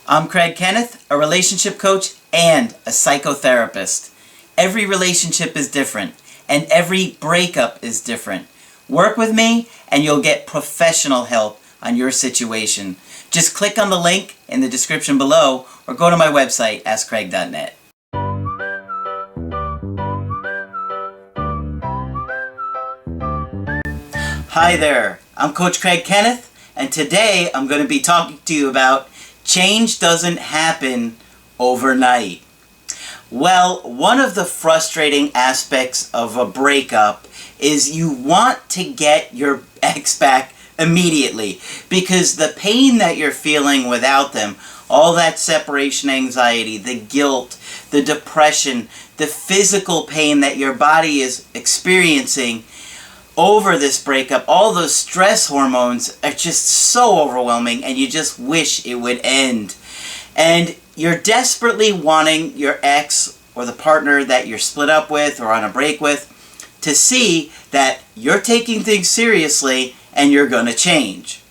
I'm Craig Kenneth, a relationship coach and a psychotherapist. Every relationship is different, and every breakup is different. Work with me, and you'll get professional help on your situation. Just click on the link in the description below, or go to my website, askcraig.net. Hi there, I'm Coach Craig Kenneth, and today I'm going to be talking to you about change doesn't happen overnight. Well, one of the frustrating aspects of a breakup is you want to get your ex back immediately because the pain that you're feeling without them, all that separation anxiety, the guilt, the depression, the physical pain that your body is experiencing over this breakup, all those stress hormones are just so overwhelming, and you just wish it would end. And you're desperately wanting your ex or the partner that you're split up with or on a break with to see that you're taking things seriously and you're going to change.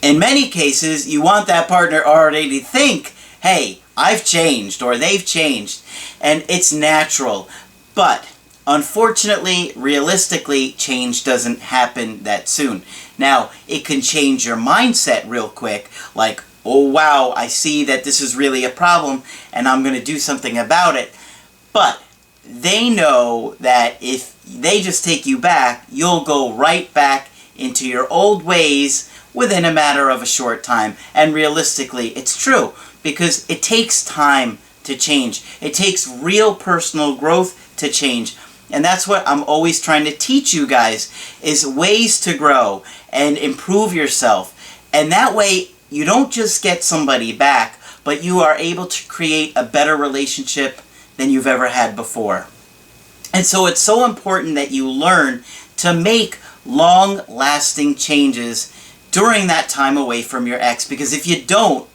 In many cases, you want that partner already to think, hey, I've changed or they've changed, and it's natural. But unfortunately, realistically, change doesn't happen that soon. Now, it can change your mindset real quick, like, oh wow, I see that this is really a problem and I'm going to do something about it. But they know that if they just take you back, you'll go right back into your old ways within a matter of a short time. And realistically, it's true, because it takes time to change. It takes real personal growth to change. And that's what I'm always trying to teach you guys, is ways to grow and improve yourself. And that way, you don't just get somebody back, but you are able to create a better relationship than you've ever had before. And so it's so important that you learn to make long-lasting changes during that time away from your ex, because if you don't,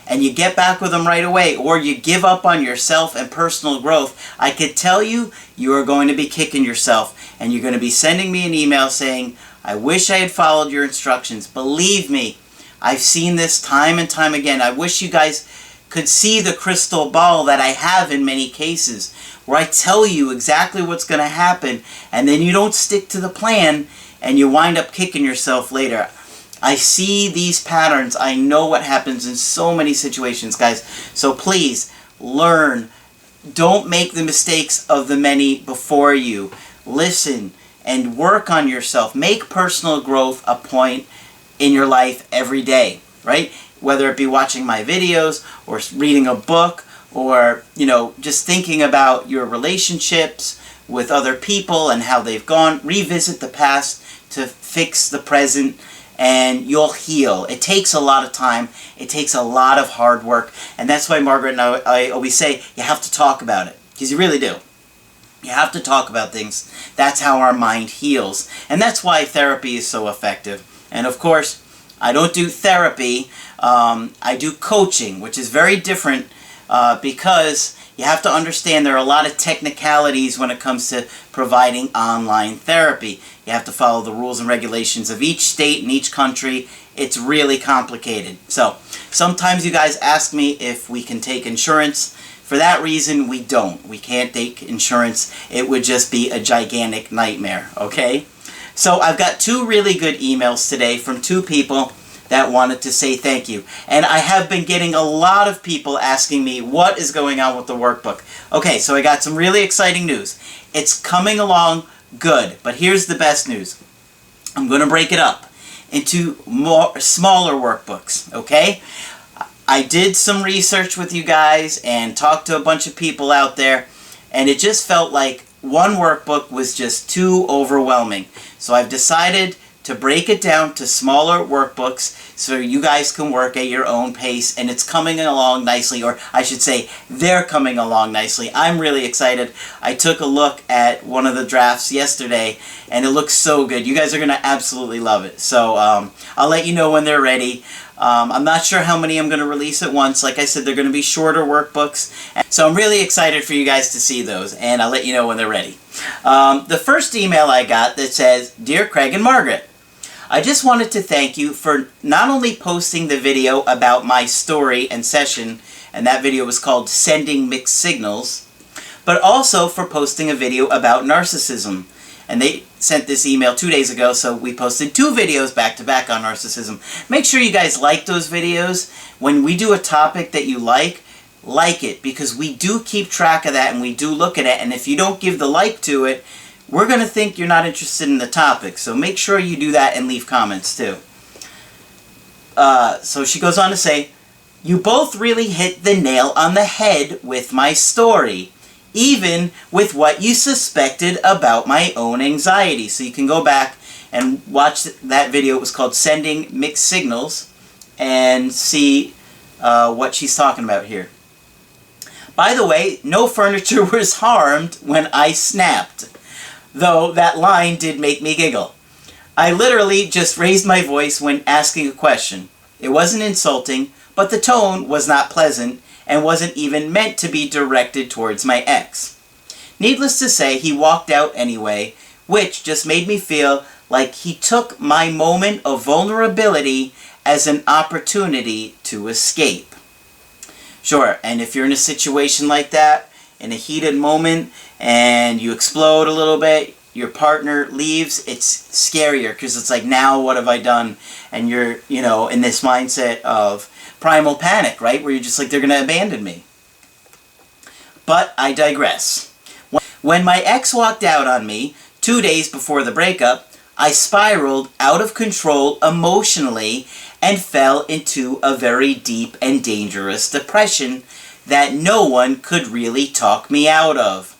and you get back with them right away, or you give up on yourself and personal growth, I could tell you, you are going to be kicking yourself, and you're going to be sending me an email saying, I wish I had followed your instructions. Believe me, I've seen this time and time again. I wish you guys could see the crystal ball that I have in many cases, where I tell you exactly what's going to happen, and then you don't stick to the plan, and you wind up kicking yourself later. I see these patterns. I know what happens in so many situations, guys. So please, learn. Don't make the mistakes of the many before you. Listen and work on yourself. Make personal growth a point in your life every day, right? Whether it be watching my videos or reading a book, or, just thinking about your relationships with other people and how they've gone. Revisit the past to fix the present, and you'll heal. It takes a lot of time. It takes a lot of hard work. And that's why Margaret and I always say you have to talk about it. Because you really do. You have to talk about things. That's how our mind heals. And that's why therapy is so effective. And of course, I don't do therapy. I do coaching, which is very different because you have to understand there are a lot of technicalities when it comes to providing online therapy. You have to follow the rules and regulations of each state and each country. It's really complicated. So sometimes you guys ask me if we can take insurance. For that reason, we don't. We can't take insurance. It would just be a gigantic nightmare, okay? So I've got two really good emails today from two people that wanted to say thank you. And I have been getting a lot of people asking me what is going on with the workbook. Okay, so I got some really exciting news. It's coming along good, but here's the best news. I'm going to break it up into smaller workbooks, okay? I did some research with you guys and talked to a bunch of people out there, and it just felt like one workbook was just too overwhelming. So I've decided to break it down to smaller workbooks so you guys can work at your own pace, and it's coming along nicely, or I should say they're coming along nicely. I'm really excited. I took a look at one of the drafts yesterday and it looks so good. You guys are going to absolutely love it. So I'll let you know when they're ready. I'm not sure how many I'm going to release at once. Like I said, they're going to be shorter workbooks. So I'm really excited for you guys to see those, and I'll let you know when they're ready. The first email I got that says, Dear Craig and Margaret, I just wanted to thank you for not only posting the video about my story and session, and that video was called Sending Mixed Signals, but also for posting a video about narcissism. And they sent this email 2 days ago, so we posted 2 videos back to back on narcissism. Make sure you guys like those videos. When we do a topic that you like it, because we do keep track of that and we do look at it, and if you don't give the like to it, we're going to think you're not interested in the topic. So make sure you do that and leave comments too. So she goes on to say, "You both really hit the nail on the head with my story, even with what you suspected about my own anxiety." So you can go back and watch that video. It was called Sending Mixed Signals, and see what she's talking about here. By the way, no furniture was harmed when I snapped, though that line did make me giggle. I literally just raised my voice when asking a question. It wasn't insulting, but the tone was not pleasant and wasn't even meant to be directed towards my ex. Needless to say, he walked out anyway, which just made me feel like he took my moment of vulnerability as an opportunity to escape. Sure, and if you're in a situation like that, in a heated moment, and you explode a little bit, your partner leaves, it's scarier, because it's like, now what have I done? And you're, in this mindset of primal panic, right? Where you're just like, they're going to abandon me. But I digress. When my ex walked out on me 2 days before the breakup, I spiraled out of control emotionally and fell into a very deep and dangerous depression that no one could really talk me out of.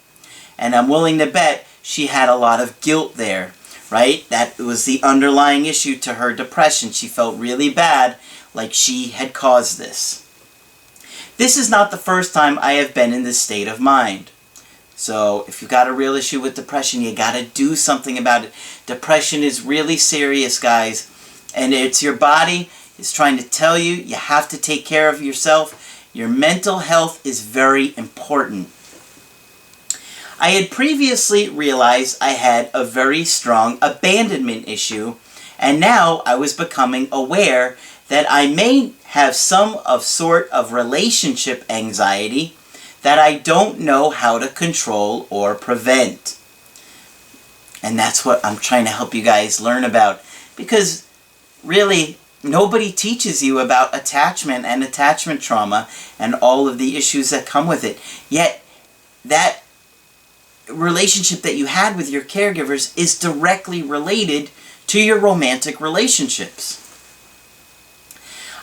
And I'm willing to bet she had a lot of guilt there, right? That was the underlying issue to her depression. She felt really bad, like she had caused this. This is not the first time I have been in this state of mind. So if you've got a real issue with depression, you got to do something about it. Depression is really serious, guys. And it's your body is trying to tell you you have to take care of yourself. Your mental health is very important. I had previously realized I had a very strong abandonment issue, and now I was becoming aware that I may have some sort of relationship anxiety that I don't know how to control or prevent. And that's what I'm trying to help you guys learn about. Because really, nobody teaches you about attachment and attachment trauma and all of the issues that come with it. Yet, that relationship that you had with your caregivers is directly related to your romantic relationships.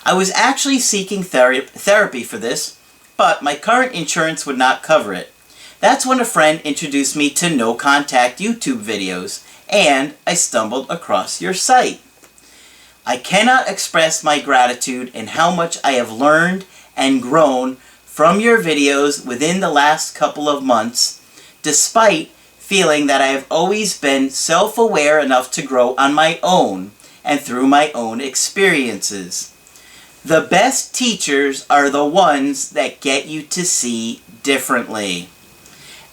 I was actually seeking therapy for this, but my current insurance would not cover it. That's when a friend introduced me to no-contact YouTube videos, and I stumbled across your site. I cannot express my gratitude and how much I have learned and grown from your videos within the last couple of months, despite feeling that I have always been self-aware enough to grow on my own and through my own experiences. The best teachers are the ones that get you to see differently.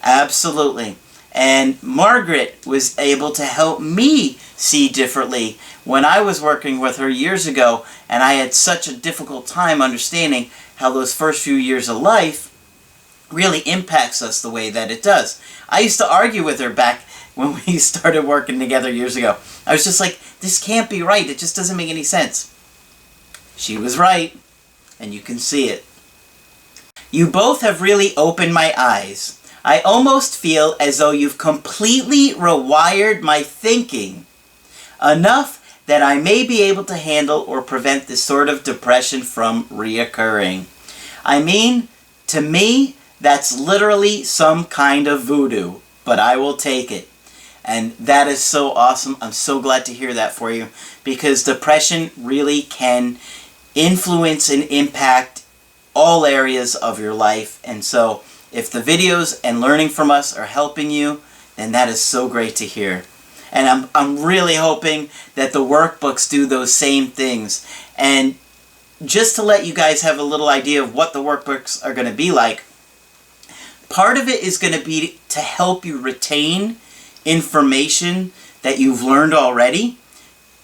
Absolutely. And Margaret was able to help me see differently when I was working with her years ago, and I had such a difficult time understanding how those first few years of life really impacts us the way that it does. I used to argue with her back when we started working together years ago. I was just like, this can't be right. It just doesn't make any sense. She was right, and you can see it. You both have really opened my eyes. I almost feel as though you've completely rewired my thinking, enough that I may be able to handle or prevent this sort of depression from reoccurring. I mean, to me, that's literally some kind of voodoo, but I will take it. And that is so awesome. I'm so glad to hear that for you, because depression really can influence and impact all areas of your life. And so if the videos and learning from us are helping you, then that is so great to hear. And I'm really hoping that the workbooks do those same things. And just to let you guys have a little idea of what the workbooks are going to be like, part of it is going to be to help you retain information that you've learned already,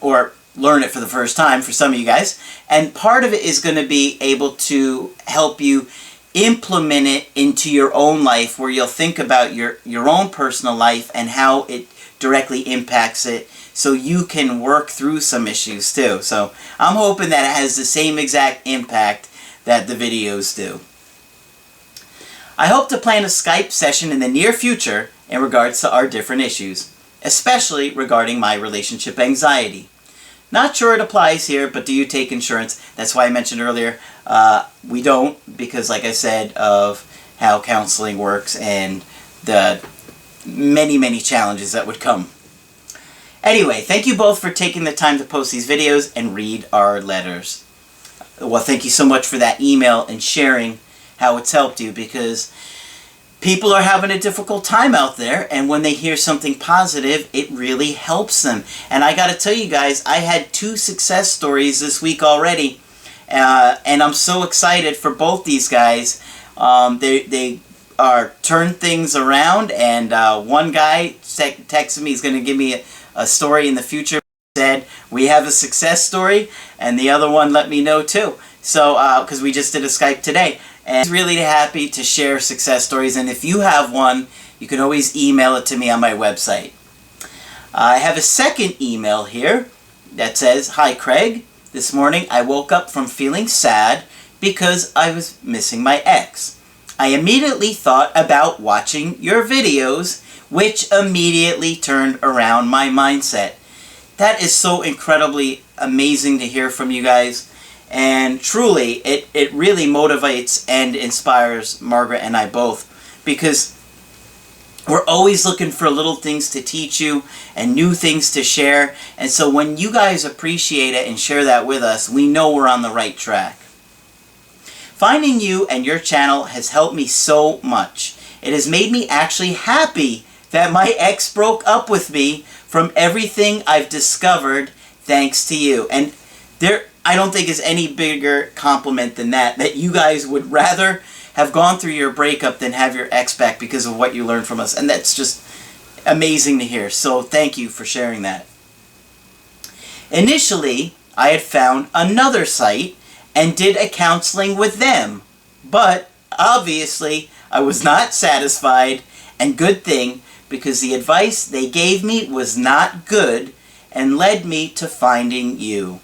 or learn it for the first time for some of you guys. And part of it is going to be able to help you implement it into your own life, where you'll think about your own personal life and how it directly impacts it, so you can work through some issues too. So I'm hoping that it has the same exact impact that the videos do. I hope to plan a Skype session in the near future in regards to our different issues, especially regarding my relationship anxiety. Not sure it applies here, but do you take insurance? That's why I mentioned earlier, we don't, because like I said, of how counseling works and the many challenges that would come. Anyway, thank you both for taking the time to post these videos and read our letters. Well, thank you so much for that email and sharing how it's helped you, because people are having a difficult time out there, and when they hear something positive, it really helps them. And I got to tell you guys, I had 2 success stories this week already, and I'm so excited for both these guys. They are turned things around, and one guy texted me, he's going to give me a story in the future. Said we have a success story, and the other one let me know too. So because we just did a Skype today, and I'm really happy to share success stories. And if you have one, you can always email it to me on my website. I have a second email here that says, "Hi Craig, this morning I woke up from feeling sad because I was missing my ex. I immediately thought about watching your videos, which immediately turned around my mindset." That is so incredibly amazing to hear from you guys. And truly, it really motivates and inspires Margaret and I both, because we're always looking for little things to teach you and new things to share. And so when you guys appreciate it and share that with us, we know we're on the right track. Finding you and your channel has helped me so much. It has made me actually happy that my ex broke up with me from everything I've discovered thanks to you. And I don't think is any bigger compliment than that you guys would rather have gone through your breakup than have your ex back because of what you learned from us. And that's just amazing to hear. So thank you for sharing that. Initially, I had found another site and did a counseling with them. But obviously, I was not satisfied, and good thing, because the advice they gave me was not good and led me to finding you.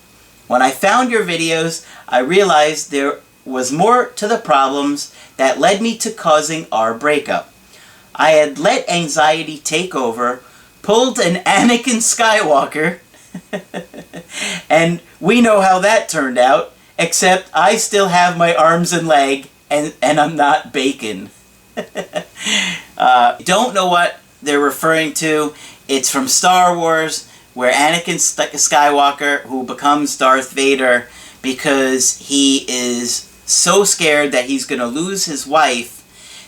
When I found your videos, I realized there was more to the problems that led me to causing our breakup. I had let anxiety take over, pulled an Anakin Skywalker, and we know how that turned out, except I still have my arms and leg, and I'm not bacon. Don't know what they're referring to. It's from Star Wars, where Anakin Skywalker, who becomes Darth Vader because he is so scared that he's going to lose his wife,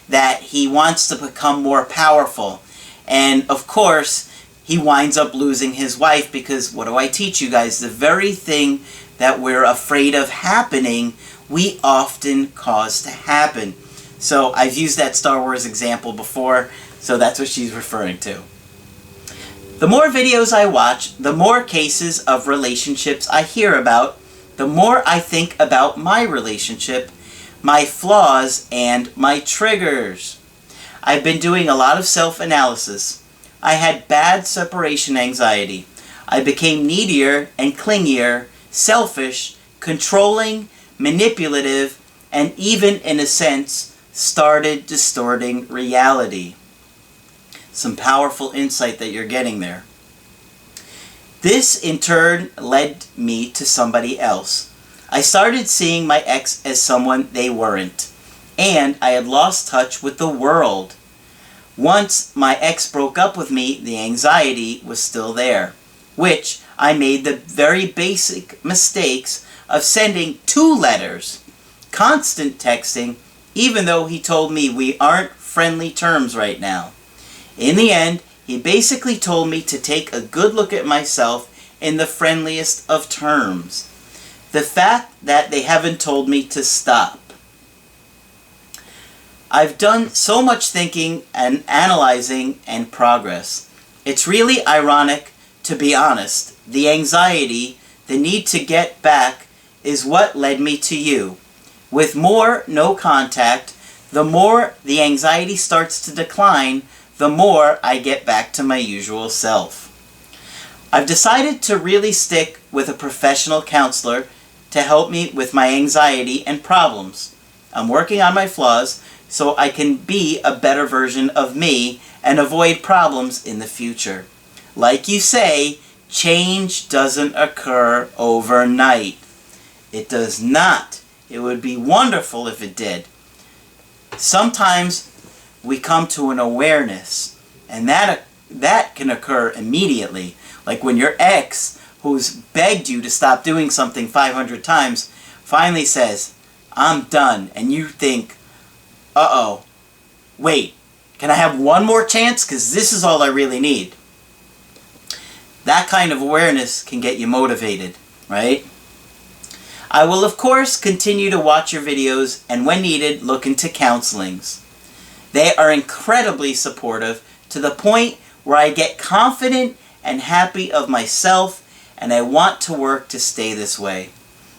that he wants to become more powerful. And of course, he winds up losing his wife, because what do I teach you guys? The very thing that we're afraid of happening, we often cause to happen. So I've used that Star Wars example before, so that's what she's referring to. The more videos I watch, the more cases of relationships I hear about, the more I think about my relationship, my flaws, and my triggers. I've been doing a lot of self-analysis. I had bad separation anxiety. I became needier and clingier, selfish, controlling, manipulative, and even, in a sense, started distorting reality. Some powerful insight that you're getting there. This, in turn, led me to somebody else. I started seeing my ex as someone they weren't, and I had lost touch with the world. Once my ex broke up with me, the anxiety was still there, which I made the very basic mistakes of sending 2 letters, constant texting, even though he told me we aren't friendly terms right now. In the end, he basically told me to take a good look at myself in the friendliest of terms. The fact that they haven't told me to stop. I've done so much thinking and analyzing and progress. It's really ironic, to be honest. The anxiety the need to get back is what led me to you. With more no contact, the more the anxiety starts to decline, the more I get back to my usual self. I've decided to really stick with a professional counselor to help me with my anxiety and problems. I'm working on my flaws so I can be a better version of me and avoid problems in the future. Like you say, change doesn't occur overnight. It does not. It would be wonderful if it did. Sometimes we come to an awareness, and that can occur immediately. Like when your ex, who's begged you to stop doing something 500 times, finally says, "I'm done," and you think, uh-oh, wait, can I have one more chance? Because this is all I really need. That kind of awareness can get you motivated, right? I will, of course, continue to watch your videos and, when needed, look into counselings. They are incredibly supportive to the point where I get confident and happy of myself, and I want to work to stay this way.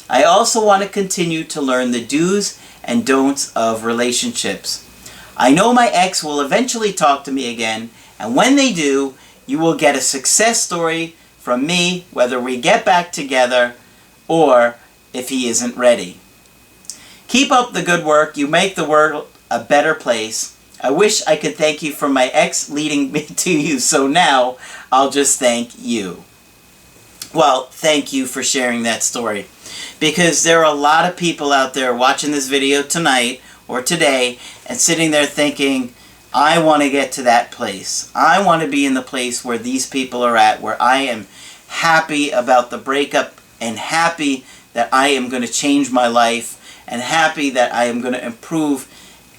I also want to continue to learn the do's and don'ts of relationships. I know my ex will eventually talk to me again, and when they do, you will get a success story from me, whether we get back together or if he isn't ready. Keep up the good work. You make the world a better place. I wish I could thank you for my ex leading me to you, so now I'll just thank you. Well, thank you for sharing that story, because there are a lot of people out there watching this video tonight or today and sitting there thinking, I want to get to that place. I want to be in the place where these people are at, where I am happy about the breakup and happy that I am going to change my life and happy that I am going to improve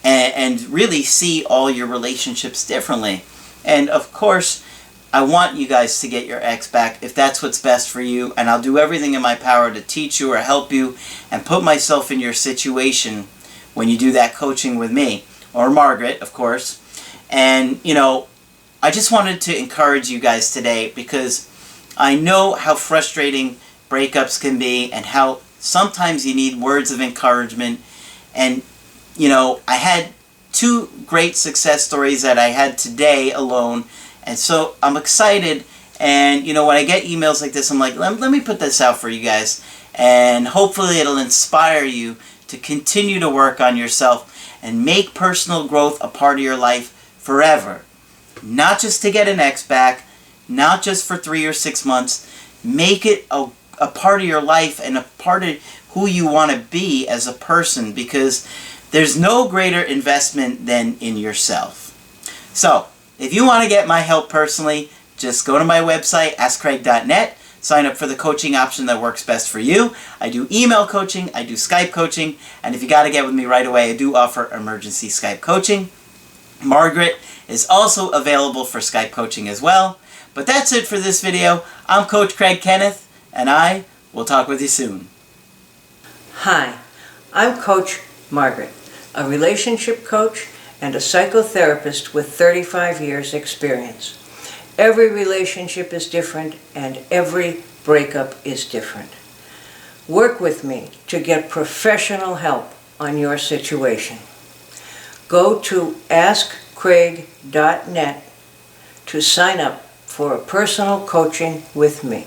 and really see all your relationships differently. And of course, I want you guys to get your ex back if that's what's best for you, and I'll do everything in my power to teach you or help you and put myself in your situation when you do that coaching with me, or Margaret, of course. And, you know, I just wanted to encourage you guys today, because I know how frustrating breakups can be and how sometimes you need words of encouragement. And, you know, I had 2 great success stories that I had today alone, and so I'm excited. And, you know, when I get emails like this, I'm like, let me put this out for you guys, and hopefully it'll inspire you to continue to work on yourself and make personal growth a part of your life forever. Not just to get an ex back, not just for 3 or 6 months. Make it a part of your life and a part of who you want to be as a person, because there's no greater investment than in yourself. So, if you want to get my help personally, just go to my website, askcraig.net, sign up for the coaching option that works best for you. I do email coaching, I do Skype coaching, and if you got to get with me right away, I do offer emergency Skype coaching. Margaret is also available for Skype coaching as well. But that's it for this video. I'm Coach Craig Kenneth, and I will talk with you soon. Hi, I'm Coach Margaret, a relationship coach and a psychotherapist with 35 years experience. Every relationship is different and every breakup is different. Work with me to get professional help on your situation. Go to askcraig.net to sign up for a personal coaching with me.